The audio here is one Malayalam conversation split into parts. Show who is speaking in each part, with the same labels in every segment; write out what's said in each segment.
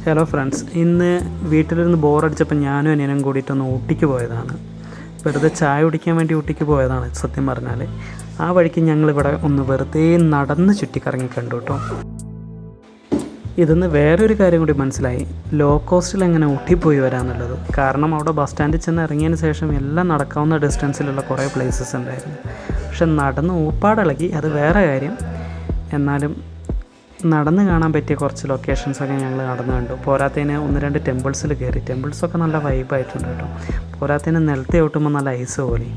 Speaker 1: ഹലോ ഫ്രണ്ട്സ്, ഇന്ന് വീട്ടിലിരുന്ന് ബോറടിച്ചപ്പോൾ ഞാനും അനിയനും കൂടിയിട്ടൊന്ന് ഊട്ടിക്ക് പോയതാണ്. വെറുതെ ചായ കുടിക്കാൻ വേണ്ടി ഊട്ടിക്ക് പോയതാണ് സത്യം പറഞ്ഞാൽ. ആ വഴിക്ക് ഞങ്ങളിവിടെ ഒന്ന് വെറുതെ നടന്ന് ചുറ്റിക്കറങ്ങി കണ്ടു കേട്ടോ. ഇതെന്ന് വേറൊരു കാര്യം കൂടി മനസ്സിലായി, ലോ കോസ്റ്റിൽ എങ്ങനെ ഊട്ടി പോയി വരാമെന്നുള്ളത്. കാരണം അവിടെ ബസ് സ്റ്റാൻഡിൽ ചെന്ന് ഇറങ്ങിയതിന് ശേഷം എല്ലാം നടക്കാവുന്ന ഡിസ്റ്റൻസിലുള്ള കുറേ പ്ലേസസ് ഉണ്ടായിരുന്നു. പക്ഷെ നടന്ന് ഊപ്പാടിളകി, അത് വേറെ കാര്യം. എന്നാലും നടന്ന് കാണാൻ പറ്റിയ കുറച്ച് ലൊക്കേഷൻസൊക്കെ ഞങ്ങൾ നടന്ന് കണ്ടു. പോരാത്തതിന് 1-2 ടെമ്പിൾസിൽ കയറി. ടെമ്പിൾസൊക്കെ നല്ല വൈബായിട്ടുണ്ട് കേട്ടോ. പോരാത്തതിന് നിലത്ത് ചവിട്ടുമ്പോൾ നല്ല ഐസ് പോലെ.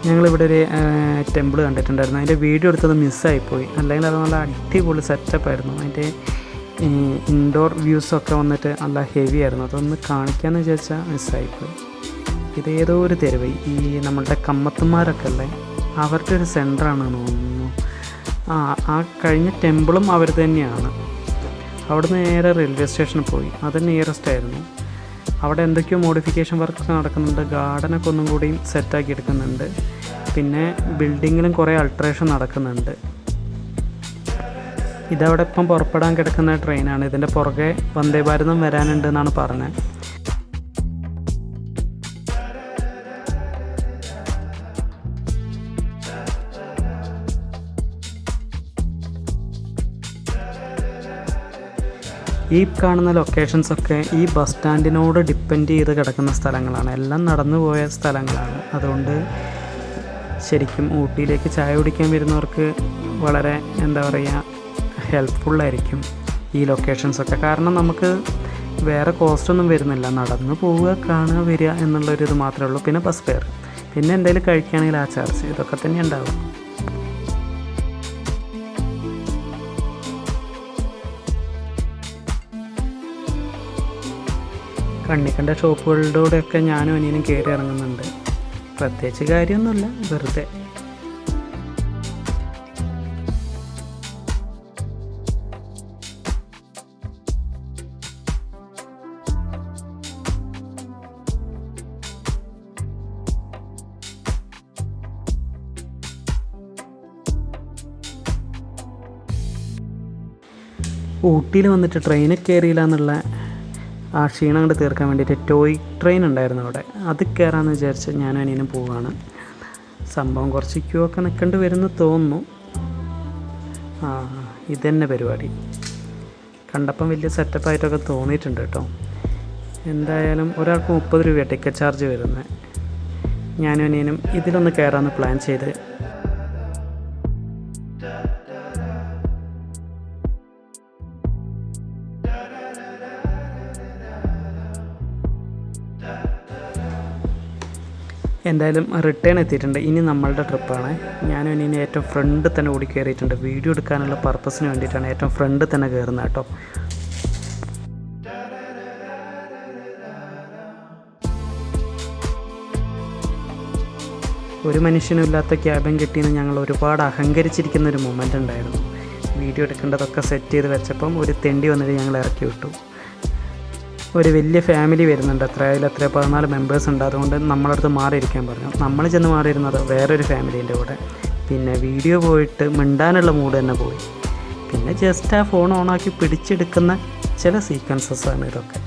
Speaker 1: ഞങ്ങളിവിടെ ഒരു ടെമ്പിൾ കണ്ടിട്ടുണ്ടായിരുന്നു. അതിൻ്റെ വീഡിയോ എടുത്തത് മിസ്സായിപ്പോയി. അല്ലെങ്കിൽ അത് നല്ല അടിപൊളി സെറ്റപ്പായിരുന്നു. അതിൻ്റെ ഇൻഡോർ വ്യൂസൊക്കെ വന്നിട്ട് നല്ല ഹെവി ആയിരുന്നു. അതൊന്ന് കാണിക്കാമെന്ന് വിചാരിച്ചാൽ മിസ്സായിപ്പോയി. ഇതേതോ ഒരു തെരുവ്, ഈ നമ്മളുടെ കമ്മത്തുമാരൊക്കെ അല്ലേ, അവരുടെ ഒരു സെൻറ്ററാണെന്ന് തോന്നുന്നു. ആ കഴിഞ്ഞ ടെമ്പിളും അവർ തന്നെയാണ്. അവിടുന്ന് നേരെ റെയിൽവേ സ്റ്റേഷനിൽ പോയി. അത് നിയറസ്റ്റ് ആയിരുന്നു. അവിടെ എന്തൊക്കെയോ മോഡിഫിക്കേഷൻ വർക്കൊക്കെ നടക്കുന്നുണ്ട്. ഗാർഡനൊക്കെ ഒന്നും കൂടിയും സെറ്റാക്കി എടുക്കുന്നുണ്ട്. പിന്നെ ബിൽഡിങ്ങിലും കുറേ അൾട്രേഷൻ നടക്കുന്നുണ്ട്. ഇതവിടെ ഇപ്പം പുറപ്പെടാൻ കിടക്കുന്ന ട്രെയിനാണ്. ഇതിൻ്റെ പുറകെ വന്ദേ ഭാരതം വരാനുണ്ട് എന്നാണ് പറഞ്ഞത്. ഈ കാണുന്ന ലൊക്കേഷൻസൊക്കെ ഈ ബസ് സ്റ്റാൻഡിനോട് ഡിപ്പെൻഡ് ചെയ്ത് കിടക്കുന്ന സ്ഥലങ്ങളാണ്. എല്ലാം നടന്നു പോയ സ്ഥലങ്ങളാണ്. അതുകൊണ്ട് ശരിക്കും ഊട്ടിയിലേക്ക് ചായ കുടിക്കാൻ വരുന്നവർക്ക് വളരെ ഹെൽപ്ഫുള്ളായിരിക്കും ഈ ലൊക്കേഷൻസൊക്കെ. കാരണം നമുക്ക് വേറെ കോസ്റ്റൊന്നും വരുന്നില്ല. നടന്ന് പോവുക, കാണുക, വരിക എന്നുള്ളൊരിത് മാത്രമേ ഉള്ളൂ. പിന്നെ ബസ് ഫെയർ, പിന്നെ എന്തെങ്കിലും കഴിക്കുകയാണെങ്കിൽ ആ ചാർജ്, ഇതൊക്കെ തന്നെ ഉണ്ടാവും. കണ്ണിക്കണ്ട ഷോപ്പുകളിലൂടെയൊക്കെ ഞാനും അനിയനും കയറി ഇറങ്ങുന്നുണ്ട്. പ്രത്യേകിച്ച് കാര്യമൊന്നുമില്ല, വെറുതെ. ഊട്ടിയിൽ വന്നിട്ട് ട്രെയിനിൽ കയറിയില്ല എന്നുള്ള ആ ക്ഷീണം കൊണ്ട് തീർക്കാൻ വേണ്ടിയിട്ട് ടോയ് ട്രെയിൻ ഉണ്ടായിരുന്നു അവിടെ. അത് കയറാമെന്ന് വിചാരിച്ച് ഞാനും അനിയനും പോവുകയാണ്. സംഭവം കുറച്ച് ക്യൂ ഒക്കെ നിൽക്കേണ്ടി വരുമെന്ന് തോന്നുന്നു. ഇതന്നെ പരിപാടി. കണ്ടപ്പം വലിയ സെറ്റപ്പായിട്ടൊക്കെ തോന്നിയിട്ടുണ്ട് കേട്ടോ. എന്തായാലും ഒരാൾക്ക് 30 രൂപ ടിക്കറ്റ് ചാർജ് വരുന്നത്. ഞാനും അനിയനും ഇതിലൊന്ന് കയറാമെന്ന് പ്ലാൻ ചെയ്ത് എന്തായാലും റിട്ടേൺ എത്തിയിട്ടുണ്ട്. ഇനി നമ്മളുടെ ട്രിപ്പാണ്. ഞാനും ഇനി ഏറ്റവും ഫ്രണ്ട് തന്നെ ഓടി കയറിയിട്ടുണ്ട്. വീഡിയോ എടുക്കാനുള്ള പർപ്പസിന് വേണ്ടിയിട്ടാണ് ഏറ്റവും ഫ്രണ്ട് തന്നെ കയറുന്നത് കേട്ടോ. ഒരു മനുഷ്യനും ഇല്ലാത്ത ക്യാബിൻ കിട്ടിയെന്ന് ഞങ്ങൾ ഒരുപാട് അഹങ്കരിച്ചിരിക്കുന്നൊരു മൊമെൻ്റ് ഉണ്ടായിരുന്നു. വീഡിയോ എടുക്കേണ്ടതൊക്കെ സെറ്റ് ചെയ്ത് വെച്ചപ്പം ഒരു തെണ്ടി വന്നിട്ട് ഞങ്ങൾ ഇറക്കി വിട്ടു. ഒരു വലിയ ഫാമിലി വരുന്നുണ്ട്. എത്ര 14 മെമ്പേഴ്സ് ഉണ്ട്. അതുകൊണ്ട് നമ്മളടുത്ത് മാറിയിരിക്കാൻ പറഞ്ഞു. നമ്മൾ ചെന്ന് മാറിയിരുന്നത് വേറൊരു ഫാമിലീൻ്റെ കൂടെ. പിന്നെ വീഡിയോ പോയിട്ട് മിണ്ടാനുള്ള മൂഡ് തന്നെ പോയി. പിന്നെ ജസ്റ്റ് ആ ഫോൺ ഓണാക്കി പിടിച്ചെടുക്കുന്ന ചില സീക്വൻസസാണ് ഇതൊക്കെ.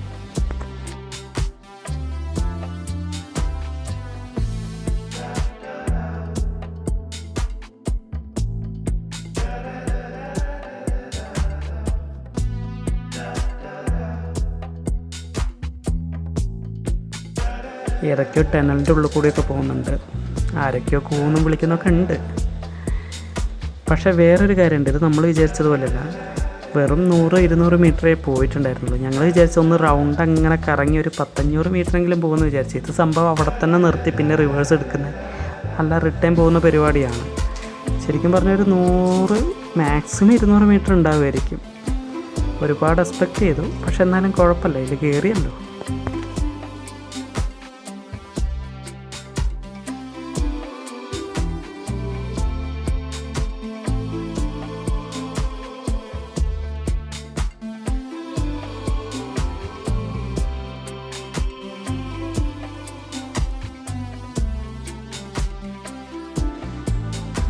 Speaker 1: ഏതൊക്കെയോ ടനലിൻ്റെ ഉള്ളിൽ കൂടിയൊക്കെ പോകുന്നുണ്ട്. ആരൊക്കെയോ കൂന്നും വിളിക്കുന്നൊക്കെ ഉണ്ട്. പക്ഷേ വേറൊരു കാര്യമുണ്ട്, ഇത് നമ്മൾ വിചാരിച്ചതുപോലെയല്ല. വെറും 100-200 മീറ്ററേ പോയിട്ടുണ്ടായിരുന്നുള്ളൂ. ഞങ്ങൾ വിചാരിച്ച ഒന്ന് റൗണ്ട് അങ്ങനെ കറങ്ങി ഒരു 10-500 മീറ്ററെങ്കിലും പോകുമെന്ന് വിചാരിച്ചു. ഇത് സംഭവം അവിടെ തന്നെ നിർത്തി പിന്നെ റിവേഴ്സ് എടുക്കുന്നത് അല്ല, റിട്ടേൺ പോകുന്ന പരിപാടിയാണ്. ശരിക്കും പറഞ്ഞാൽ ഒരു 100 മാക്സിമം 200 മീറ്റർ ഉണ്ടാവുമായിരിക്കും. ഒരുപാട് എക്സ്പെക്റ്റ് ചെയ്തു. പക്ഷെ എന്നാലും കുഴപ്പമില്ല, ഇതിൽ കയറിയല്ലോ.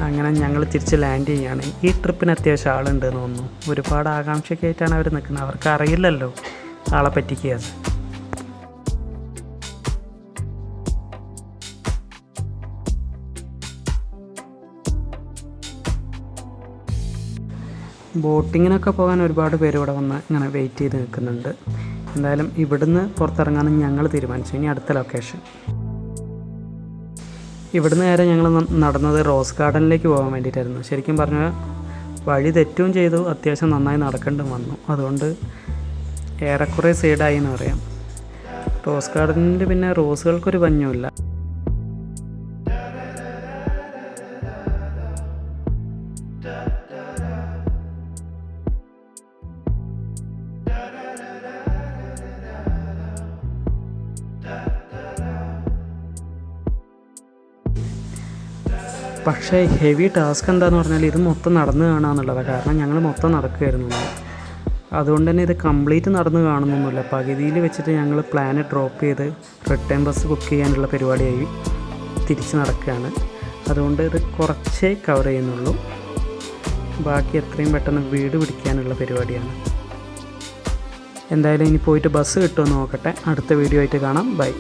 Speaker 1: അങ്ങനെ ഞങ്ങൾ തിരിച്ച് ലാൻഡ് ചെയ്യുകയാണ്. ഈ ട്രിപ്പിന് അത്യാവശ്യം ആളുണ്ടെന്ന് തോന്നുന്നു. ഒരുപാട് ആകാംക്ഷയൊക്കെ ആയിട്ടാണ് അവർ നിൽക്കുന്നത്. അവർക്ക് അറിയില്ലല്ലോ ആളെ പറ്റിക്കുക. ബോട്ടിങ്ങിനൊക്കെ പോകാൻ ഒരുപാട് പേര് ഇവിടെ വന്ന് ഇങ്ങനെ വെയിറ്റ് ചെയ്ത് നിൽക്കുന്നുണ്ട്. എന്തായാലും ഇവിടുന്ന് പുറത്തിറങ്ങാമെന്ന് ഞങ്ങൾ തീരുമാനിച്ചു. ഇനി അടുത്ത ലൊക്കേഷൻ. ഇവിടുന്ന് നേരെ ഞങ്ങൾ നടന്നത് റോസ് ഗാർഡനിലേക്ക് പോകാൻ വേണ്ടിയിട്ടായിരുന്നു. ശരിക്കും പറഞ്ഞാൽ വഴി തെറ്റുകയും ചെയ്തു, അത്യാവശ്യം നന്നായി നടക്കേണ്ടും വന്നു. അതുകൊണ്ട് ഏറെക്കുറെ സൈഡായി എന്ന് പറയാം. റോസ് ഗാർഡനിൽ പിന്നെ റോസുകൾക്കൊരു ഭംഗിയുമില്ല. പക്ഷേ ഹെവി ടാസ്ക് എന്താണെന്ന് പറഞ്ഞാൽ ഇത് മൊത്തം നടന്ന് കാണുക എന്നുള്ളതാണ്. കാരണം ഞങ്ങൾ മൊത്തം നടക്കുകയായിരുന്നു. അതുകൊണ്ട് തന്നെ ഇത് കംപ്ലീറ്റ് നടന്ന് കാണുന്നൊന്നുമില്ല. പകുതിയിൽ വെച്ചിട്ട് ഞങ്ങൾ പ്ലാന് ഡ്രോപ്പ് ചെയ്ത് റിട്ടേൺ ബസ് ബുക്ക് ചെയ്യാനുള്ള പരിപാടിയായി തിരിച്ച് നടക്കുകയാണ്. അതുകൊണ്ട് ഇത് കുറച്ചേ കവർ ചെയ്യുന്നുള്ളൂ. ബാക്കി എത്രയും പെട്ടെന്ന് വീട് പിടിക്കാനുള്ള പരിപാടിയാണ്. എന്തായാലും ഇനി പോയിട്ട് ബസ് കിട്ടുമെന്ന് നോക്കട്ടെ. അടുത്ത വീഡിയോ ആയിട്ട് കാണാം. ബൈ.